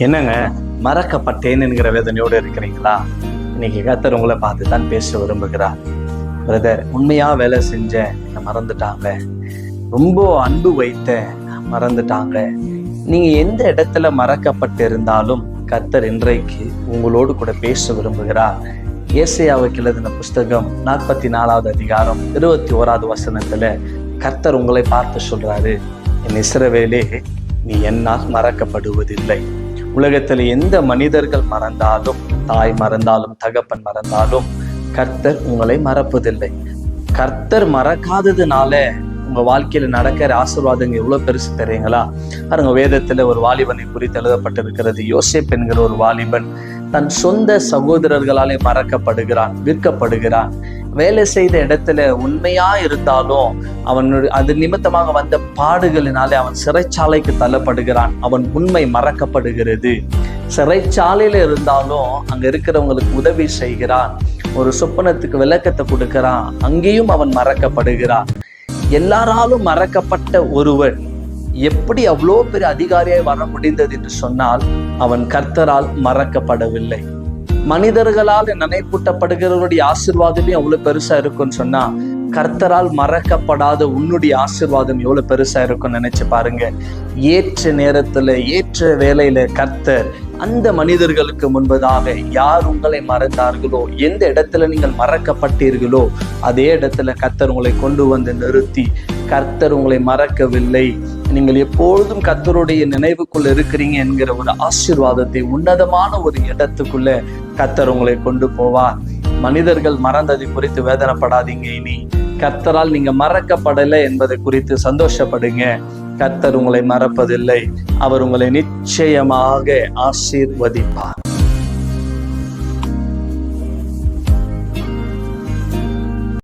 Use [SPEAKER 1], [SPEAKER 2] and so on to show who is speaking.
[SPEAKER 1] என்னங்க, மறக்கப்பட்டேன் என்கிற வேதனையோடு இருக்கிறீங்களா? இன்னைக்கு கர்த்தர் உங்களை பார்த்து தான் பேச விரும்புகிறார். பிரதர், உண்மையா வேலை செஞ்சேன், மறந்துட்டாங்க. ரொம்ப அன்பு வைத்தேன், மறந்துட்டாங்க. நீங்க எந்த இடத்துல மறக்கப்பட்டு இருந்தாலும் கர்த்தர் இன்றைக்கு உங்களோடு கூட பேச விரும்புகிறார். ஏசாயாவுக்கு எழுதின புஸ்தகம் 44வது அதிகாரம் 21வது வசனத்துல கர்த்தர் உங்களை பார்த்து சொல்றாரு, என் இஸ்ரவேலே, நீ என்னால் மறக்கப்படுவதில்லை. உலகத்துல எந்த மனிதர்கள் மறந்தாலும், தாய் மறந்தாலும், தகப்பன் மறந்தாலும், கர்த்தர் உங்களை மறப்பதில்லை. கர்த்தர் மறக்காததுனால உங்க வாழ்க்கையில நடக்கிற ஆசீர்வாதங்கள் எவ்வளவு பெருசு தெரியுங்களா? பாருங்க, வேதத்துல ஒரு வாலிபனை குறித்து எழுதப்பட்டிருக்கிறது. யோசேப் என்கிற ஒரு வாலிபன் தன் சொந்த சகோதரர்களாலே மறக்கப்படுகிறான், விற்கப்படுகிறான். வேலை செய்த இடத்துல உண்மையா இருந்தாலும் அவனுடைய அது நிமித்தமாக வந்த பாடுகளினாலே அவன் சிறைச்சாலைக்கு தள்ளப்படுகிறான். அவன் உண்மை மறக்கப்படுகிறது. சிறைச்சாலையில இருந்தாலும் அங்க இருக்கிறவங்களுக்கு உதவி செய்கிறான். ஒரு சொப்பனத்துக்கு விளக்கத்தை கொடுக்கிறான். அங்கேயும் அவன் மறக்கப்படுகிறான். எல்லாராலும் மறக்கப்பட்ட ஒருவன் எப்படி அவ்வளோ பெரிய அதிகாரியாய் வர முடிந்தது என்று சொன்னால், அவன் கர்த்தரால் மறக்கப்படவில்லை. மனிதர்களால் நினைப்பூட்டப்படுகிறவருடைய ஆசீர்வாதமே அவ்வளவு பெருசா இருக்கும்னு சொன்னா, கர்த்தரால் மறக்கப்படாத உன்னுடைய ஆசீர்வாதம் எவ்வளவு பெருசா இருக்கும்னு நினைச்சு பாருங்க. ஏற்ற நேரத்துல, ஏற்ற வேலையில கர்த்தர் அந்த மனிதர்களுக்கு முன்பதாக யார் உங்களை மறந்தார்களோ, எந்த இடத்துல நீங்கள் மறக்கப்பட்டீர்களோ, அதே இடத்துல கர்த்தர் உங்களை கொண்டு வந்து நிறுத்தி, கர்த்தர் உங்களை மறக்கவில்லை, நீங்கள் எப்பொழுதும் கர்த்தருடைய நினைவுக்குள்ள இருக்கிறீங்க என்கிற ஒரு ஆசீர்வாதத்தை, உன்னதமான ஒரு இடத்துக்குள்ள கர்த்தர் உங்களை கொண்டு போவார். மனிதர்கள் மறந்ததை குறித்து வேதனைப்படாதீங்க. இனி கர்த்தரால் நீங்க மறக்கப்படலை என்பதை குறித்து சந்தோஷப்படுங்க. கர்த்தர் உங்களை மறப்பதில்லை. அவர் உங்களை நிச்சயமாக ஆசீர்வதிப்பார்.